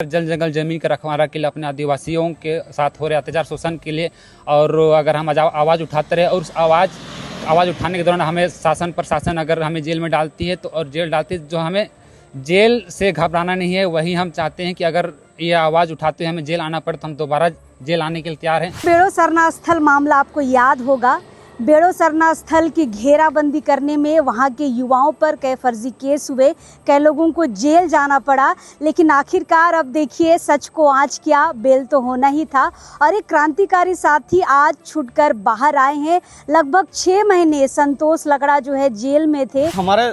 जल जंगल जमीन के रखवारा के लिए अपने आदिवासियों के साथ हो रहे अत्याचार शोषण के लिए और अगर हम आवाज़ उठाते रहे और उस आवाज़ उठाने के दौरान हमें शासन प्रशासन अगर हमें जेल में डालती है तो और जेल डालती है, जो हमें जेल से घबराना नहीं है। वही हम चाहते हैं कि अगर ये आवाज़ उठाते हुए हमें जेल आना पड़े तो हम दोबारा जेल आने के लिए तैयार हैं। बेड़ो सरना स्थल मामला आपको याद होगा। बेड़ो सरना स्थल की घेराबंदी करने में वहां के युवाओं पर कई फर्जी केस हुए, कई लोगों को जेल जाना पड़ा, लेकिन आखिरकार अब देखिए सच को आँच किया, बेल तो होना ही था। और एक क्रांतिकारी साथी आज छूटकर बाहर आए हैं। लगभग 6 महीने संतोष लकड़ा जो है जेल में थे। हमारे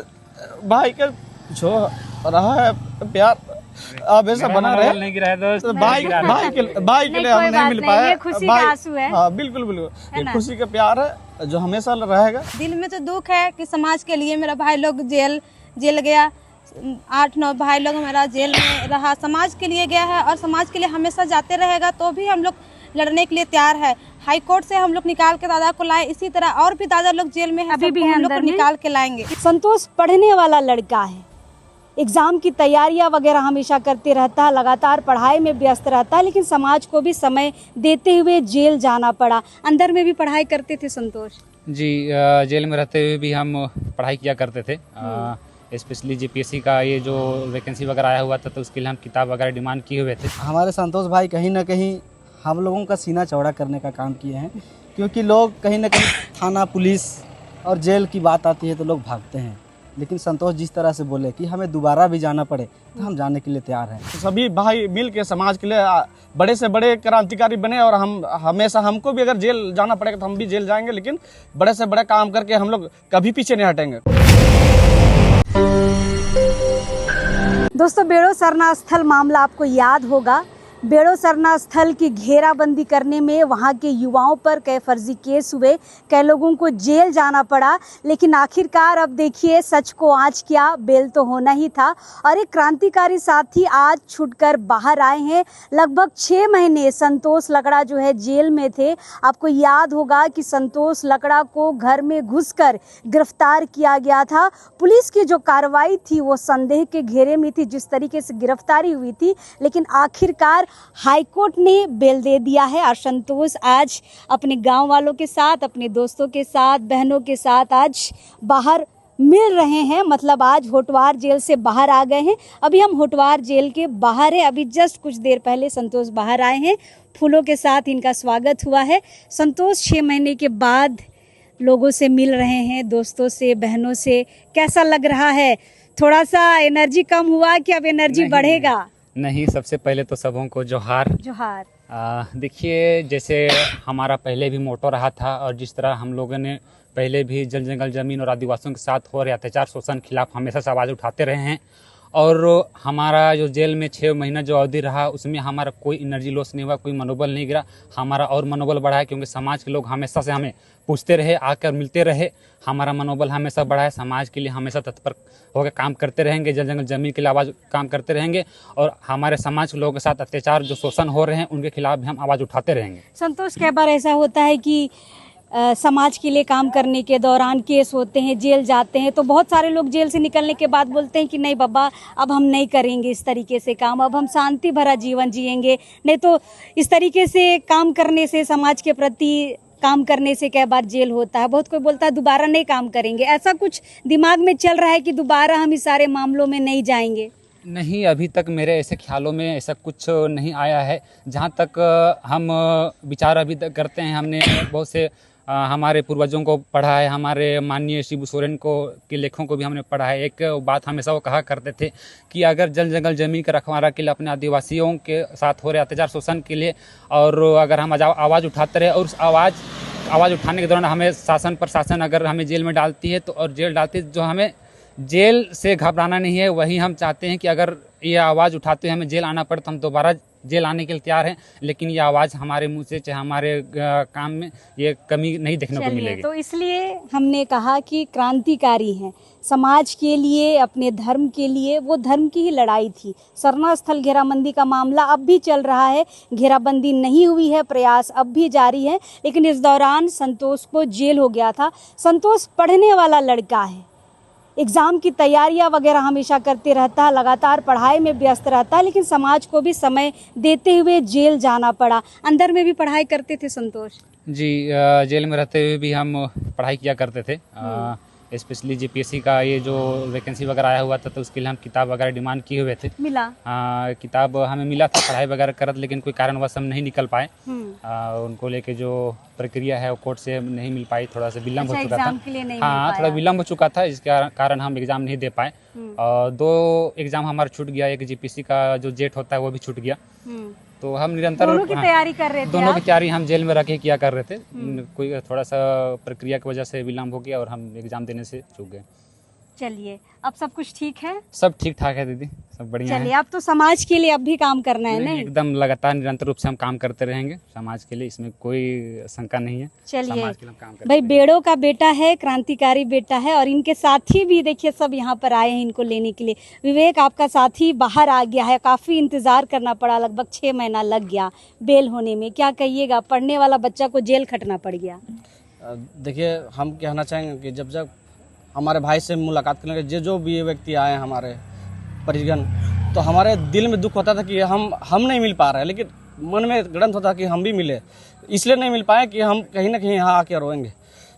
भाई का जो रहा है प्यार अब ऐसा बना रहे नहीं गिरा दोस्त, भाई के लिए हम नहीं मिल पाए। ये खुशी का आंसू है। हाँ बिल्कुल ये खुशी का प्यार है जो हमेशा रहेगा। दिल में तो दुख है कि समाज के लिए मेरा भाई लोग जेल गया। 8-9 भाई लोग मेरा जेल में रहा, समाज के लिए गया है और समाज के लिए हमेशा जाते रहेगा। तो भी हम लोग लड़ने के लिए तैयार है। हाई कोर्ट से हम लोग निकाल के दादा को लाए, इसी तरह और भी दादा लोग जेल में है, अभी भी हम लोग अंदर को निकाल के लाएंगे। संतोष पढ़ने वाला लड़का है, एग्ज़ाम की तैयारियां वगैरह हमेशा करते रहता है, लगातार पढ़ाई में व्यस्त रहता है, लेकिन समाज को भी समय देते हुए जेल जाना पड़ा। अंदर में भी पढ़ाई करते थे संतोष जी। जेल में रहते हुए भी हम पढ़ाई किया करते थे। स्पेशली जीपीएससी का ये जो वैकेंसी वगैरह आया हुआ था तो उसके लिए हम किताब वगैरह डिमांड किए हुए थे। हमारे संतोष भाई कहीं ना कहीं हम लोगों का सीना चौड़ा करने का काम किए हैं, क्योंकि लोग कहीं ना कहीं थाना पुलिस और जेल की बात आती है तो लोग भागते हैं, लेकिन संतोष जिस तरह से बोले कि हमें दोबारा भी जाना पड़े तो हम जाने के लिए तैयार हैं। तो सभी भाई मिल के समाज के लिए बड़े से बड़े क्रांतिकारी बने और हम हमेशा हमको भी अगर जेल जाना पड़ेगा तो हम भी जेल जाएंगे, लेकिन बड़े से बड़े काम करके हम लोग कभी पीछे नहीं हटेंगे। दोस्तों, बेड़ो सरना स्थल मामला आपको याद होगा। बेड़ो सरना स्थल की घेराबंदी करने में वहां के युवाओं पर कई फर्जी केस हुए, कई लोगों को जेल जाना पड़ा, लेकिन आखिरकार अब देखिए सच को आँच किया, बेल तो होना ही था। और एक क्रांतिकारी साथी आज छूटकर बाहर आए हैं। लगभग 6 महीने संतोष लकड़ा जो है जेल में थे। आपको याद होगा कि संतोष लकड़ा को घर में घुसकर गिरफ्तार किया गया था। पुलिस की जो कार्रवाई थी वो संदेह के घेरे में थी, जिस तरीके से गिरफ्तारी हुई थी, लेकिन आखिरकार हाईकोर्ट ने बेल दे दिया है। और संतोष आज अपने गांव वालों के साथ, अपने दोस्तों के साथ, बहनों के साथ आज बाहर मिल रहे हैं। मतलब आज होटवार जेल से बाहर आ गए हैं। अभी हम होटवार जेल के बाहर हैं। अभी जस्ट कुछ देर पहले संतोष बाहर आए हैं। फूलों के साथ इनका स्वागत हुआ है। संतोष 6 महीने के बाद लोगों से मिल रहे हैं, दोस्तों से, बहनों से। कैसा लग रहा है? थोड़ा सा एनर्जी कम हुआ कि अब एनर्जी बढ़ेगा? नहीं, सबसे पहले तो सबों को जोहार। देखिए, जैसे हमारा पहले भी मोटो रहा था और जिस तरह हम लोगों ने पहले भी जल जंगल जमीन और आदिवासियों के साथ हो रहे अत्याचार शोषण के खिलाफ हमेशा से आवाज़ उठाते रहे हैं। और हमारा जो जेल में 6 महीना जो अवधि रहा उसमें हमारा कोई एनर्जी लॉस नहीं हुआ, कोई मनोबल नहीं गिरा। हमारा और मनोबल बढ़ा है, क्योंकि समाज के लोग हमेशा से हमें पूछते रहे, आकर मिलते रहे। हमारा मनोबल हमेशा बढ़ा है। समाज के लिए हमेशा तत्पर होकर काम करते रहेंगे, जल जंगल जमीन के लिए आवाज़ काम करते रहेंगे और हमारे समाज के लोगों के साथ अत्याचार जो शोषण हो रहे हैं उनके खिलाफ भी हम आवाज़ उठाते रहेंगे। संतोष, कई बार ऐसा होता है कि समाज के लिए काम करने के दौरान केस होते हैं, जेल जाते हैं, तो बहुत सारे लोग जेल से निकलने के बाद बोलते हैं कि नहीं बाबा, अब हम नहीं करेंगे इस तरीके से काम, अब हम शांति भरा जीवन जिएंगे। नहीं तो इस तरीके से काम करने से, समाज के प्रति काम करने से कई बार जेल होता है। बहुत कोई बोलता है दोबारा नहीं काम करेंगे। ऐसा कुछ दिमाग में चल रहा है कि दोबारा हम इस सारे मामलों में नहीं जाएंगे? नहीं, अभी तक मेरे ऐसे ख्यालों में ऐसा कुछ नहीं आया है। जहाँ तक हम विचार अभी तक करते हैं, हमने बहुत से हमारे पूर्वजों को पढ़ा है, हमारे माननीय शिबू सोरेन को के लेखों को भी हमने पढ़ा है। एक बात हमेशा वो कहा करते थे कि अगर जल जंगल जमीन के रखवारा के लिए अपने आदिवासियों के साथ हो रहे अत्याचार शोषण के लिए और अगर हम आवाज़ उठाते रहे और उस आवाज़ उठाने के दौरान हमें शासन प्रशासन अगर हमें जेल में डालती है तो और जेल डालती है, जो हमें जेल से घबराना नहीं है। वही हम चाहते हैं कि अगर ये आवाज़ उठाते हुए हमें जेल आना पड़े तो हम दोबारा जेल आने के लिए तैयार हैं, लेकिन ये आवाज़ हमारे मुंह से, चाहे हमारे काम में ये कमी नहीं देखने को मिलेगी। तो इसलिए हमने कहा कि क्रांतिकारी हैं, समाज के लिए, अपने धर्म के लिए, वो धर्म की ही लड़ाई थी। सरना स्थल घेराबंदी का मामला अब भी चल रहा है, घेराबंदी नहीं हुई है, प्रयास अब भी जारी है, लेकिन इस दौरान संतोष को जेल हो गया था। संतोष पढ़ने वाला लड़का है, एग्ज़ाम की तैयारियां वगैरह हमेशा करते रहता है, लगातार पढ़ाई में व्यस्त रहता है, लेकिन समाज को भी समय देते हुए जेल जाना पड़ा। अंदर में भी पढ़ाई करते थे संतोष? जी, जेल में रहते हुए भी हम पढ़ाई किया करते थे। स्पेशली जीपीएससी का ये जो वैकेंसी वगैरह आया हुआ था तो उसके लिए हम किताब वगैरह डिमांड किए हुए थे। मिला? किताब हमें मिला था, पढ़ाई वगैरह करत, लेकिन कोई कारणवश हम नहीं निकल पाए। उनको लेके जो प्रक्रिया है वो कोर्ट से नहीं मिल पाई, थोड़ा सा विलम्ब हो चुका एग्जाम के लिए था। नहीं हाँ, मिल थोड़ा पाया। विलम्ब हो चुका था, इसके कारण हम एग्ज़ाम नहीं दे पाए। और 2 एग्ज़ाम हमारा छूट गया, एक जीपीएससी का जो जेट होता है वो भी छूट गया। तो हम निरंतर दोनों की तैयारी कर रहे थे? दोनों की आप? तैयारी हम जेल में रह के किया कर रहे थे। कोई थोड़ा सा प्रक्रिया की वजह से विलम्ब हो गया और हम एग्ज़ाम देने से चूक गए। चलिए, अब सब कुछ ठीक है? सब ठीक ठाक है दीदी, सब बढ़िया चलिए, है। अब तो समाज के लिए अब भी काम करना है, नहीं? एकदम लगातार निरंतर रूप से हम काम करते रहेंगे समाज के लिए, इसमें कोई शंका नहीं है। चलिए समाज के लिए हम काम करते भाई, रहेंगे। बेड़ों का बेटा है, क्रांतिकारी बेटा है, और इनके साथी भी देखिए सब यहाँ पर आए हैं इनको लेने के लिए। विवेक, आपका साथी बाहर आ गया है, काफ़ी इंतज़ार करना पड़ा, लगभग 6 महीना लग गया बेल होने में। क्या कहिएगा, पढ़ने वाला बच्चा को जेल खटना पड़ गया? देखिए, हम कहना चाहेंगे कि जब हमारे भाई से मुलाकात करने के जो भी ये व्यक्ति आए हैं हमारे परिजन, तो हमारे दिल में दुख होता था कि हम नहीं मिल पा रहे हैं, लेकिन मन में ग्रंथ होता कि हम भी मिले। इसलिए नहीं मिल पाए कि हम कहीं ना कहीं यहाँ आके रोएंगे,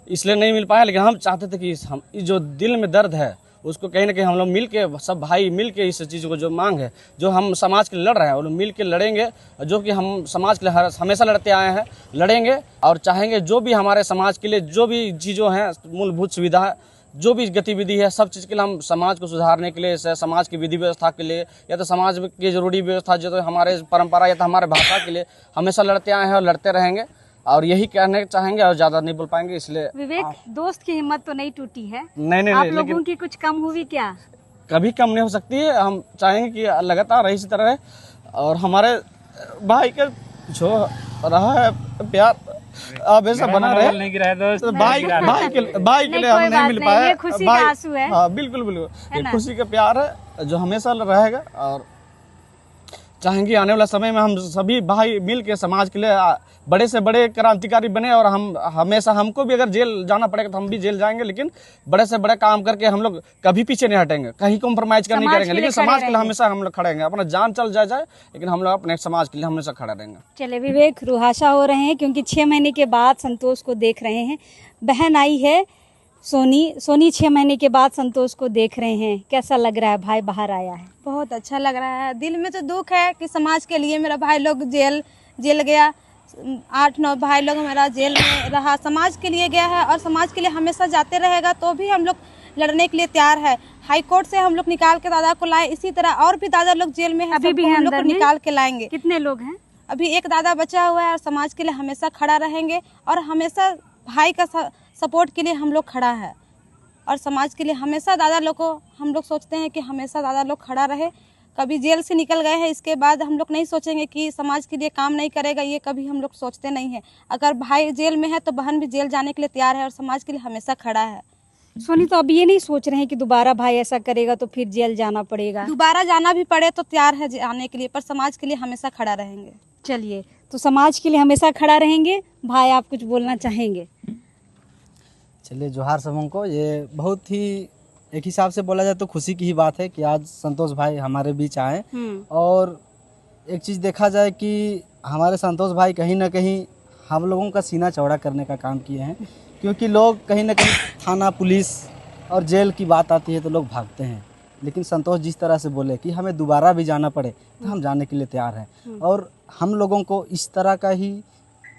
इसलिए नहीं मिल पाए। लेकिन हम चाहते थे कि हम जो दिल में दर्द है उसको कहीं ना कहीं हम लोग मिल के, सब भाई मिल के इस चीज़ को जो मांग है, जो हम समाज के लिए लड़ रहे हैं, वो लोग मिल के लड़ेंगे। जो कि हम समाज के लिए हमेशा लड़ते आए हैं, लड़ेंगे और चाहेंगे जो भी हमारे समाज के लिए जो भी चीज़ों हैं, मूलभूत सुविधा, जो भी गतिविधि है, सब चीज़ के लिए हम समाज को सुधारने के लिए, समाज की विधि व्यवस्था के लिए, या तो समाज की जरूरी व्यवस्था, जो तो हमारे परंपरा या तो हमारे भाषा के लिए हमेशा लड़ते आए हैं और लड़ते रहेंगे। और यही कहने चाहेंगे और ज़्यादा नहीं बोल पाएंगे, इसलिए। विवेक, दोस्त की हिम्मत तो नहीं टूटी है? नहीं, आप लोगों की कुछ कम हुई क्या? कभी कम नहीं हो सकती है। हम चाहेंगे कि लगातार इसी तरह रहे, और हमारे भाई का जो रहा है प्यार अब ऐसा बना रहे। नहीं गिरा है दोस्त, भाई के लिए हम कोई नहीं बात मिल नहीं, पाए। ये खुशी का आंसू है। हाँ, बिल्कुल, ये ना? खुशी का प्यार है जो हमेशा रहेगा। और चाहेंगे आने वाला समय में हम सभी भाई मिल के समाज के लिए बड़े से बड़े क्रांतिकारी बने, और हम हमेशा, हमको भी अगर जेल जाना पड़ेगा तो हम भी जेल जाएंगे, लेकिन बड़े से बड़े काम करके हम लोग कभी पीछे नहीं हटेंगे, कहीं कॉम्प्रोमाइज नहीं करेंगे, लेकिन समाज के लिए हमेशा हम लोग खड़े रहेंगे। अपना जान चल जाए, लेकिन हम लोग अपने समाज के लिए हमेशा खड़े रहेंगे। चले विवेक, रुहासा हो रहे हैं क्योंकि 6 महीने के बाद संतोष को देख रहे हैं। बहन आई है सोनी 6 महीने के बाद संतोष को देख रहे हैं, कैसा लग रहा है? भाई बाहर आया है। बहुत अच्छा लग रहा है। दिल में तो दुख है कि समाज के लिए मेरा भाई लोग जेल गया। 8-9 भाई लोग मेरा जेल में रहा, समाज के लिए गया है और समाज के लिए हमेशा जाते रहेगा। तो भी हम लोग लड़ने के लिए तैयार है। हाई कोर्ट से हम लोग निकाल के दादा को लाए, इसी तरह और भी दादा लोग जेल में है, अभी भी सबको हम लोग अंदर को में? निकाल के लाएंगे। कितने लोग हैं? अभी एक दादा बचा हुआ है, और समाज के लिए हमेशा खड़ा रहेंगे, और हमेशा भाई का सपोर्ट के लिए हम लोग खड़ा है, और समाज के लिए हमेशा दादा लोग को हम लोग सोचते हैं कि हमेशा दादा लोग खड़ा रहे। कभी जेल से निकल गए हैं, इसके बाद हम लोग नहीं सोचेंगे कि समाज के लिए काम नहीं करेगा, ये कभी हम लोग सोचते नहीं है। अगर भाई जेल में है तो बहन भी जेल जाने के लिए तैयार है, और समाज के लिए हमेशा खड़ा है। सोनी, तो अब ये नहीं सोच रहे हैं कि दोबारा भाई ऐसा करेगा तो फिर जेल जाना पड़ेगा? दोबारा जाना भी पड़े तो तैयार है जाने के लिए, पर समाज के लिए हमेशा खड़ा रहेंगे। चलिए, तो समाज के लिए हमेशा खड़ा रहेंगे। भाई, आप कुछ बोलना चाहेंगे? चलिए, जोहार सबों को। ये बहुत ही एक हिसाब से बोला जाए तो खुशी की ही बात है कि आज संतोष भाई हमारे बीच आए। और एक चीज़ देखा जाए कि हमारे संतोष भाई कहीं ना कहीं हम लोगों का सीना चौड़ा करने का काम किए हैं, क्योंकि लोग कहीं ना कहीं थाना, पुलिस और जेल की बात आती है तो लोग भागते हैं, लेकिन संतोष जिस तरह से बोले कि हमें दोबारा भी जाना पड़े तो हम जाने के लिए तैयार हैं। और हम लोगों को इस तरह का ही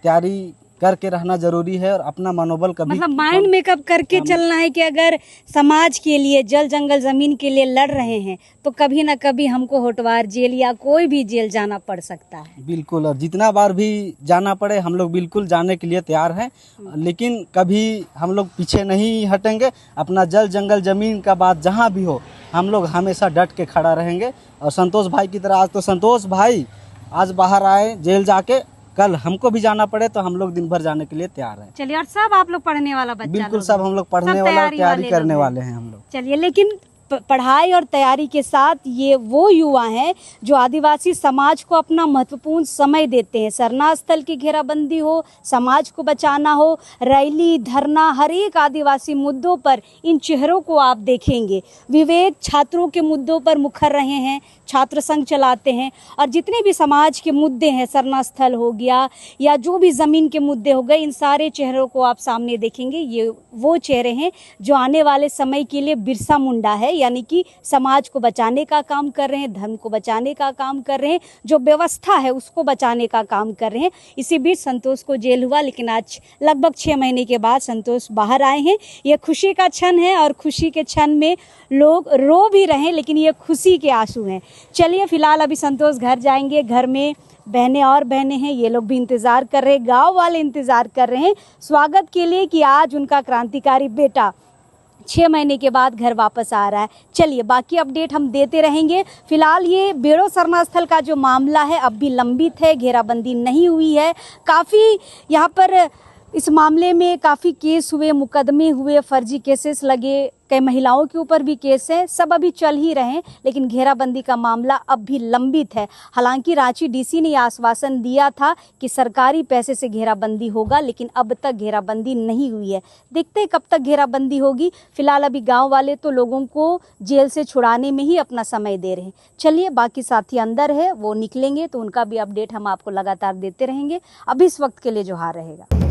तैयारी करके रहना जरूरी है, और अपना मनोबल कभी, मतलब माइंड मेकअप करके चलना है कि अगर समाज के लिए, जल जंगल जमीन के लिए लड़ रहे हैं तो कभी ना कभी हमको होटवार जेल या कोई भी जेल जाना पड़ सकता है। बिल्कुल, और जितना बार भी जाना पड़े हम लोग बिल्कुल जाने के लिए तैयार हैं, लेकिन कभी हम लोग पीछे नहीं हटेंगे। अपना जल जंगल जमीन का बात जहाँ भी हो, हम लोग हमेशा डट के खड़ा रहेंगे। और संतोष भाई की तरह आज तो संतोष भाई आज बाहर आए जेल जाके, कल हमको भी जाना पड़े तो हम लोग दिन भर जाने के लिए तैयार हैं। चलिए, और सब आप लोग पढ़ने वाला बच्चा? बिल्कुल, सब हम लोग पढ़ने वाला, तैयारी करने वाले हैं हम लोग। चलिए, लेकिन पढ़ाई और तैयारी के साथ ये वो युवा हैं जो आदिवासी समाज को अपना महत्वपूर्ण समय देते हैं। सरना स्थल की घेराबंदी हो, समाज को बचाना हो, रैली, धरना, हर एक आदिवासी मुद्दों पर इन चेहरों को आप देखेंगे। विवेक छात्रों के मुद्दों पर मुखर रहे हैं, छात्र संघ चलाते हैं और जितने भी समाज के मुद्दे हैं, सरना स्थल हो गया या जो भी ज़मीन के मुद्दे हो गए, इन सारे चेहरों को आप सामने देखेंगे। ये वो चेहरे हैं जो आने वाले समय के लिए बिरसा मुंडा है, यानी कि समाज को बचाने का काम कर रहे हैं, धर्म को बचाने का काम कर रहे हैं, जो व्यवस्था है उसको बचाने का काम कर रहे हैं। इसी बीच संतोष को जेल हुआ, लेकिन आज लगभग 6 महीने के बाद संतोष बाहर आए हैं। ये खुशी का क्षण है और खुशी के क्षण में लोग रो भी रहे हैं, लेकिन ये खुशी के आंसू हैं। चलिए फिलहाल अभी संतोष घर जाएंगे। घर में बहनें हैं, ये लोग भी इंतज़ार कर रहे हैं, गांव वाले इंतज़ार कर रहे हैं स्वागत के लिए कि आज उनका क्रांतिकारी बेटा 6 महीने के बाद घर वापस आ रहा है। चलिए बाकी अपडेट हम देते रहेंगे। फिलहाल ये बेड़ो सरना स्थल का जो मामला है अब भी लंबित है, घेराबंदी नहीं हुई है। काफ़ी यहाँ पर इस मामले में काफ़ी केस हुए, मुकदमे हुए, फर्जी केसेस लगे, कई महिलाओं के ऊपर भी केस है, सब अभी चल ही रहे हैं, लेकिन घेराबंदी का मामला अब भी लंबित है। हालांकि रांची डीसी ने यह आश्वासन दिया था कि सरकारी पैसे से घेराबंदी होगा, लेकिन अब तक घेराबंदी नहीं हुई है। देखते हैं कब तक घेराबंदी होगी। फिलहाल अभी गांव वाले तो लोगों को जेल से छुड़ाने में ही अपना समय दे रहे हैं। चलिए बाकी साथी अंदर है, वो निकलेंगे तो उनका भी अपडेट हम आपको लगातार देते रहेंगे। अभी इस वक्त के लिए जोहार रहेगा।